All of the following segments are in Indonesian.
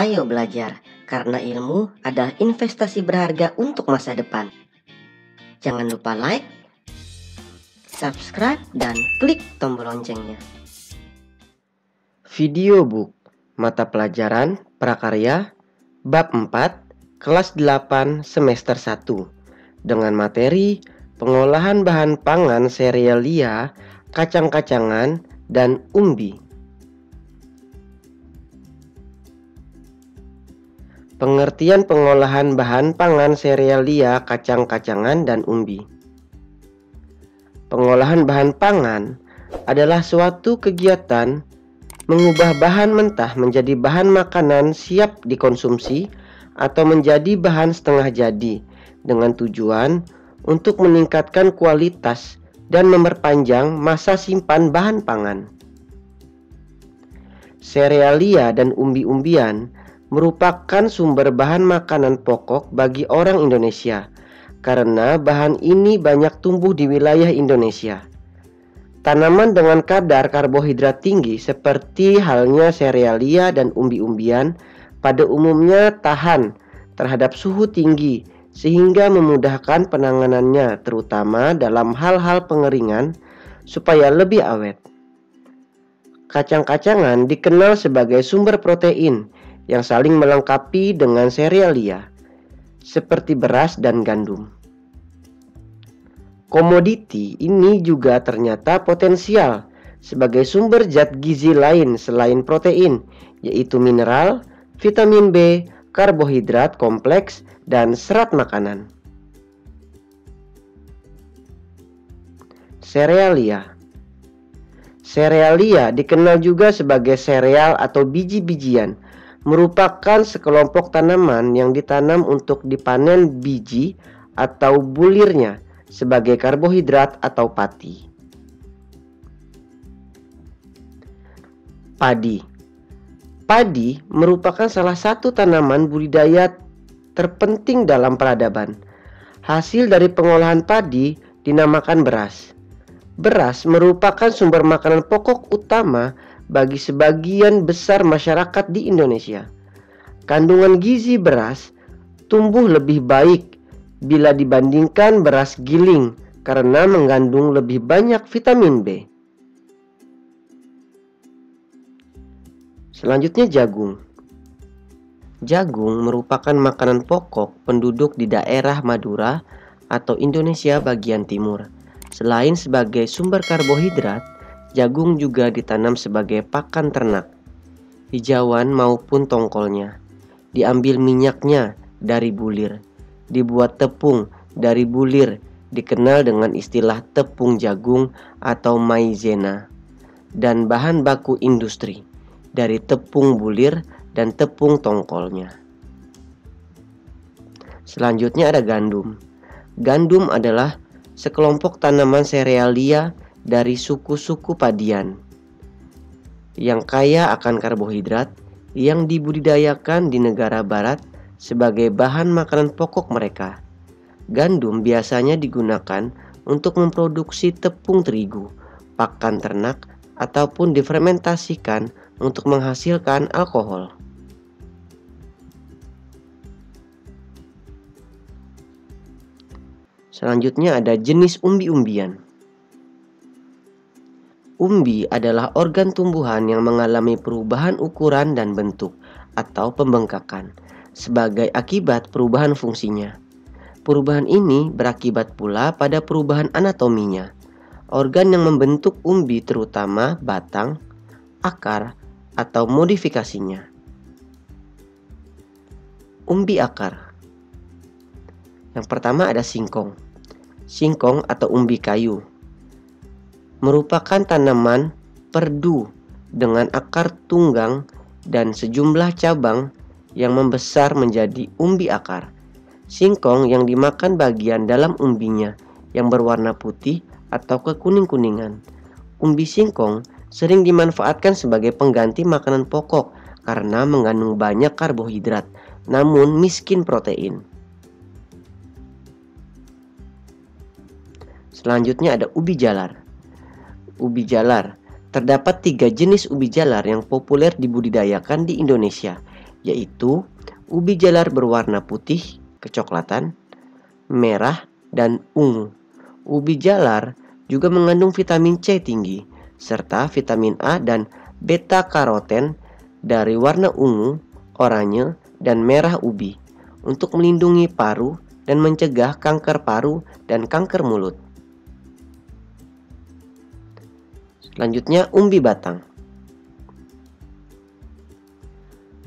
Ayo belajar, karena ilmu adalah investasi berharga untuk masa depan. Jangan lupa like, subscribe, dan klik tombol loncengnya. Video book Mata Pelajaran Prakarya Bab 4 Kelas 8 Semester 1 dengan materi pengolahan bahan pangan serealia, kacang-kacangan, dan umbi. Pengertian pengolahan bahan pangan serealia, kacang-kacangan, dan umbi. Pengolahan bahan pangan adalah suatu kegiatan mengubah bahan mentah menjadi bahan makanan siap dikonsumsi atau menjadi bahan setengah jadi dengan tujuan untuk meningkatkan kualitas dan memperpanjang masa simpan bahan pangan. Serealia dan umbi-umbian merupakan sumber bahan makanan pokok bagi orang Indonesia karena bahan ini banyak tumbuh di wilayah Indonesia. Tanaman dengan kadar karbohidrat tinggi seperti halnya serealia dan umbi-umbian pada umumnya tahan terhadap suhu tinggi sehingga memudahkan penanganannya terutama dalam hal-hal pengeringan supaya lebih awet. Kacang-kacangan dikenal sebagai sumber protein yang saling melengkapi dengan serealia seperti beras dan gandum. Komoditi ini juga ternyata potensial sebagai sumber zat gizi lain selain protein, yaitu mineral, vitamin B, karbohidrat kompleks, dan serat makanan. Serealia. Serealia dikenal juga sebagai sereal atau biji-bijian, merupakan sekelompok tanaman yang ditanam untuk dipanen biji atau bulirnya sebagai karbohidrat atau pati. Padi. Padi merupakan salah satu tanaman budidaya terpenting dalam peradaban. Hasil dari pengolahan padi dinamakan beras. Beras merupakan sumber makanan pokok utama bagi sebagian besar masyarakat di Indonesia. Kandungan gizi beras tumbuh lebih baik bila dibandingkan beras giling karena mengandung lebih banyak vitamin B. Selanjutnya jagung. Jagung merupakan makanan pokok penduduk di daerah Madura atau Indonesia bagian timur. Selain sebagai sumber karbohidrat, jagung juga ditanam sebagai pakan ternak. Hijauan maupun tongkolnya. Diambil minyaknya dari bulir. Dibuat tepung dari bulir, dikenal dengan istilah tepung jagung atau maizena. Dan bahan baku industri dari tepung bulir dan tepung tongkolnya. Selanjutnya ada gandum. Gandum adalah sekelompok tanaman serealia dari suku-suku padian yang kaya akan karbohidrat yang dibudidayakan di negara barat sebagai bahan makanan pokok mereka. Gandum biasanya digunakan untuk memproduksi tepung terigu, pakan ternak, ataupun difermentasikan untuk menghasilkan alkohol. Selanjutnya ada jenis umbi-umbian. Umbi adalah organ tumbuhan yang mengalami perubahan ukuran dan bentuk atau pembengkakan sebagai akibat perubahan fungsinya. Perubahan ini berakibat pula pada perubahan anatominya. Organ yang membentuk umbi terutama batang, akar, atau modifikasinya. Umbi akar. Yang pertama ada singkong. Singkong atau umbi kayu merupakan tanaman perdu dengan akar tunggang dan sejumlah cabang yang membesar menjadi umbi akar. Singkong yang dimakan bagian dalam umbinya yang berwarna putih atau kekuning-kuningan. Umbi singkong sering dimanfaatkan sebagai pengganti makanan pokok karena mengandung banyak karbohidrat namun miskin protein. Selanjutnya ada ubi jalar. Ubi jalar. Terdapat 3 jenis ubi jalar yang populer dibudidayakan di Indonesia, yaitu ubi jalar berwarna putih, kecoklatan, merah, dan ungu. Ubi jalar juga mengandung vitamin C tinggi, serta vitamin A dan beta-karoten dari warna ungu, oranye, dan merah ubi untuk melindungi paru dan mencegah kanker paru dan kanker mulut. Selanjutnya, umbi batang.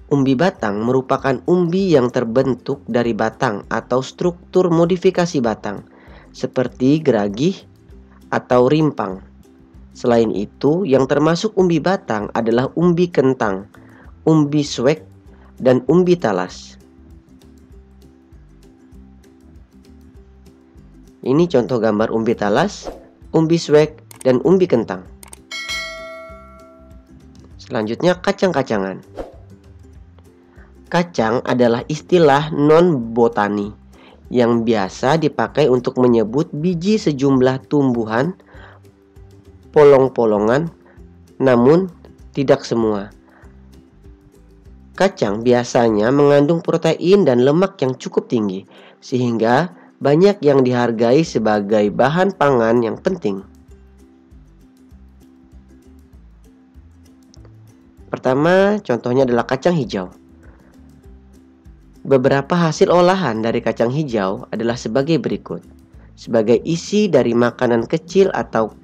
Umbi batang merupakan umbi yang terbentuk dari batang atau struktur modifikasi batang, seperti geragih atau rimpang. Selain itu, yang termasuk umbi batang adalah umbi kentang, umbi swek, dan umbi talas. Ini contoh gambar umbi talas, umbi swek, dan umbi kentang. Selanjutnya, kacang-kacangan. Kacang adalah istilah non-botani yang biasa dipakai untuk menyebut biji sejumlah tumbuhan, polong-polongan, namun tidak semua. Kacang biasanya mengandung protein dan lemak yang cukup tinggi, sehingga banyak yang dihargai sebagai bahan pangan yang penting. Pertama, contohnya adalah kacang hijau. Beberapa hasil olahan dari kacang hijau adalah sebagai berikut. Sebagai isi dari makanan kecil atau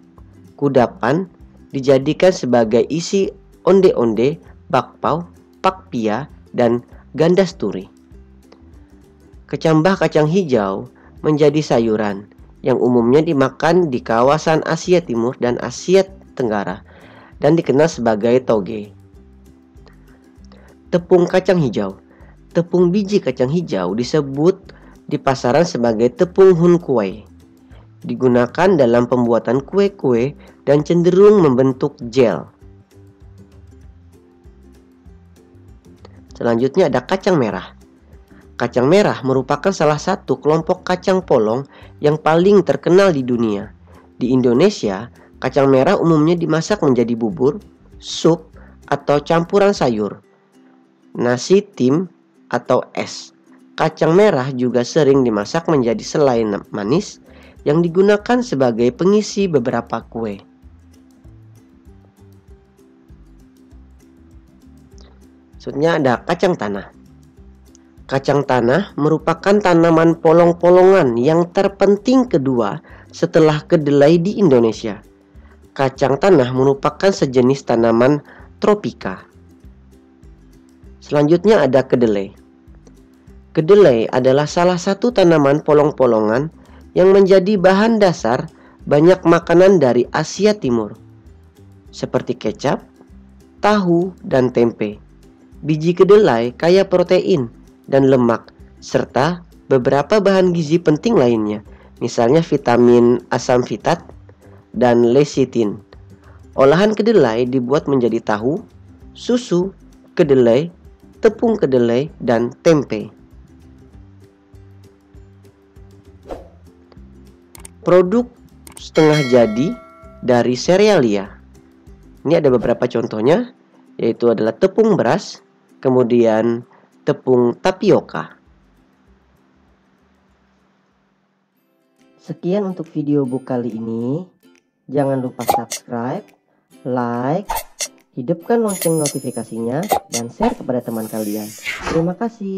kudapan, dijadikan sebagai isi onde-onde, bakpao, pakpia, dan gandasturi. Kecambah kacang hijau menjadi sayuran yang umumnya dimakan di kawasan Asia Timur dan Asia Tenggara dan dikenal sebagai toge. Tepung kacang hijau. Tepung biji kacang hijau disebut di pasaran sebagai tepung hun kue. Digunakan dalam pembuatan kue-kue dan cenderung membentuk gel. Selanjutnya ada kacang merah. Kacang merah merupakan salah satu kelompok kacang polong yang paling terkenal di dunia. Di Indonesia, kacang merah umumnya dimasak menjadi bubur, sup, atau campuran sayur, nasi tim, atau es. Kacang merah juga sering dimasak menjadi selai manis yang digunakan sebagai pengisi beberapa kue. Selanjutnya ada kacang tanah. Kacang tanah merupakan tanaman polong-polongan yang terpenting kedua setelah kedelai di Indonesia. Kacang tanah merupakan sejenis tanaman tropika. Selanjutnya ada kedelai. Kedelai adalah salah satu tanaman polong-polongan yang menjadi bahan dasar banyak makanan dari Asia Timur, seperti kecap, tahu, dan tempe. Biji kedelai kaya protein dan lemak, serta beberapa bahan gizi penting lainnya, misalnya vitamin asamfitat dan lecitin. Olahan kedelai dibuat menjadi tahu, susu kedelai, tepung kedelai, dan tempe. Produk setengah jadi dari serealia. Ini ada beberapa contohnya, yaitu adalah tepung beras, kemudian tepung tapioka. Sekian untuk video book kali ini. Jangan lupa subscribe, like, hidupkan lonceng notifikasinya, dan share kepada teman kalian. Terima kasih.